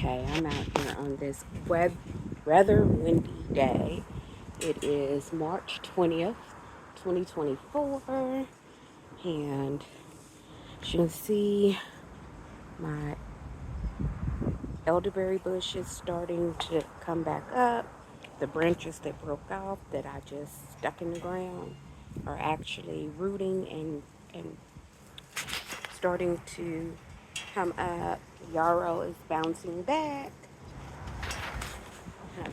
Okay, I'm out here on this rather windy day. It is March 20th, 2024, and as you can see, my elderberry bush is starting to come back up. The branches that broke off that I just stuck in the ground are actually rooting and starting to come up. Yarrow is bouncing back.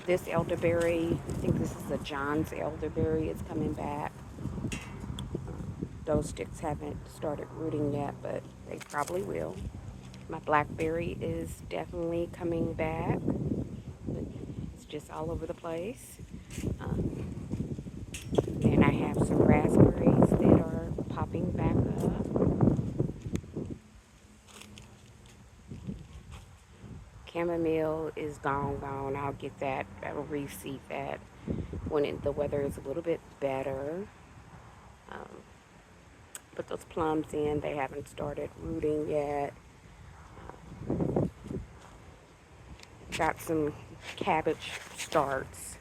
This elderberry, I think this is a John's elderberry, it's coming back. Those sticks haven't started rooting yet, but they probably will. My blackberry is definitely coming back. It's just all over the place. And I have some raspberries that are popping back up. Chamomile is gone. I'll get that. I'll reseed that when the weather is a little bit better. Put those plums in. They haven't started rooting yet. Got some cabbage starts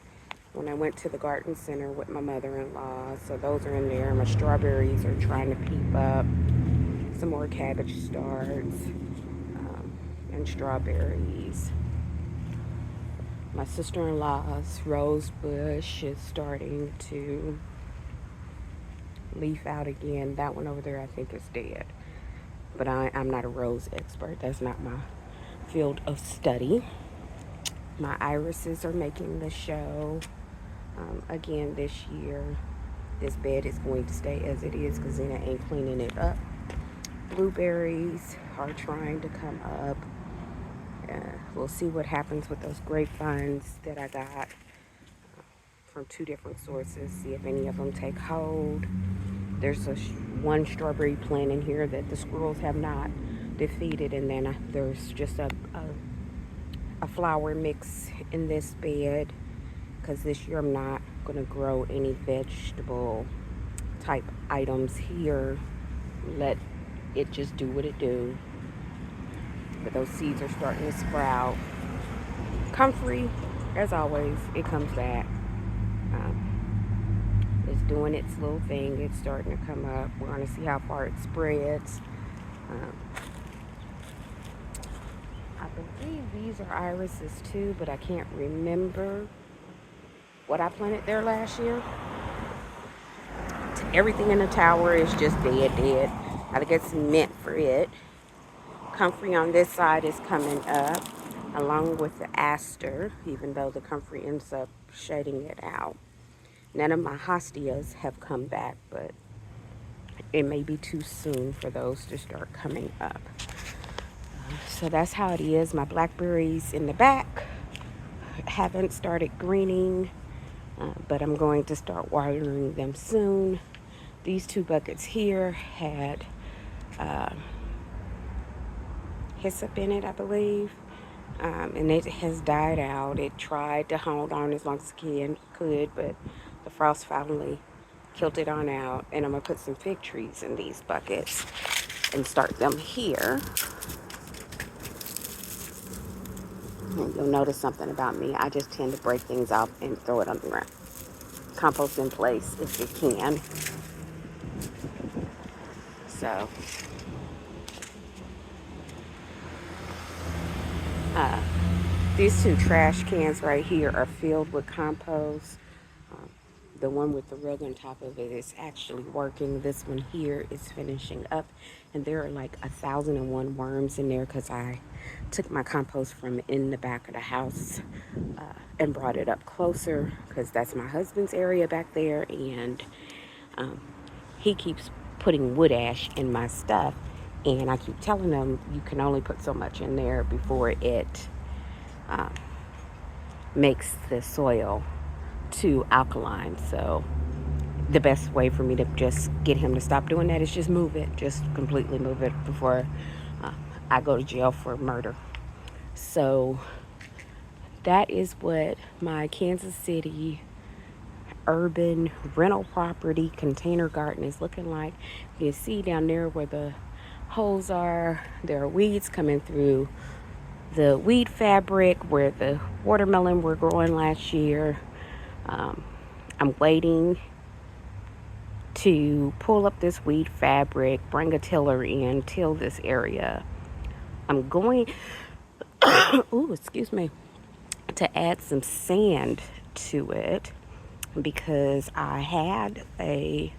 when I went to the garden center with my mother-in-law. So those are in there. My strawberries are trying to peep up. Some more cabbage starts and strawberries. My sister-in-law's rose bush is starting to leaf out again. That one over there I think is dead. But I'm not a rose expert. That's not my field of study. My irises are making the show again this year. This bed is going to stay as it is because then I ain't cleaning it up. Blueberries are trying to come up. We'll see what happens with those grapevines that I got from two different sources. See if any of them take hold. There's one strawberry plant in here that the squirrels have not defeated, and then there's just a flower mix in this bed because this year I'm not going to grow any vegetable type items here. Let it just do what it do. But those seeds are starting to sprout. Comfrey, as always, it comes back. It's doing its little thing. It's starting to come up. We're going to see how far it spreads. I believe these are irises too, but I can't remember what I planted there last year. Everything in the tower is just dead. I think it's meant for it. Comfrey on this side is coming up along with the aster, even though the comfrey ends up shading it out. None of my hostias have come back, but it may be too soon for those to start coming up. So that's how it is. My blackberries in the back haven't started greening, but I'm going to start watering them soon. These two buckets here had hyssop in it, I believe, and it has died out. It tried to hold on as long as it could, but the frost finally killed it on out. And I'm going to put some fig trees in these buckets and start them here. And you'll notice something about me. I just tend to break things up and throw it on the ground. Compost in place if you can. So, these two trash cans right here are filled with compost. The one with the rug on top of it is actually working. This one here is finishing up, and there are like 1,001 worms in there because I took my compost from in the back of the house and brought it up closer because that's my husband's area back there, and he keeps putting wood ash in my stuff, and I keep telling him you can only put so much in there before it makes the soil too alkaline. So the best way for me to just get him to stop doing that is just move it, just completely move it before I go to jail for murder. So that is what my Kansas City urban rental property container garden is looking like. You can see down there where the holes are, there are weeds coming through the weed fabric where the watermelon were growing last year. Um, I'm waiting to pull up this weed fabric, bring a tiller in, till this area. I'm going, ooh, excuse me, to add some sand to it because I had a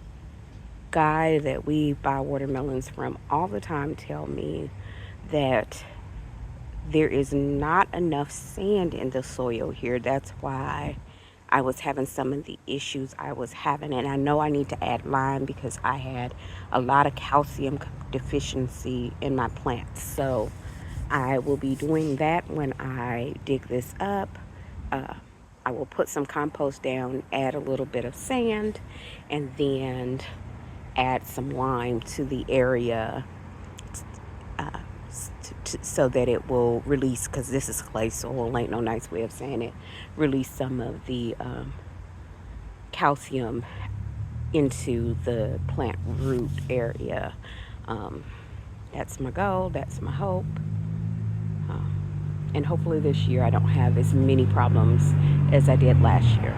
guy that we buy watermelons from all the time tell me that there is not enough sand in the soil here. That's why I was having some of the issues I was having. And I know I need to add lime because I had a lot of calcium deficiency in my plants. So I will be doing that when I dig this up. Uh, I will put some compost down, add a little bit of sand, and then add some lime to the area uh, so that it will release, because this is clay soil, ain't no nice way of saying it, release some of the calcium into the plant root area. Um, that's my goal, that's my hope. And hopefully this year I don't have as many problems as I did last year.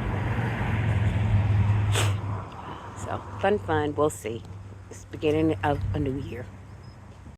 So, fun, we'll see. It's the beginning of a new year.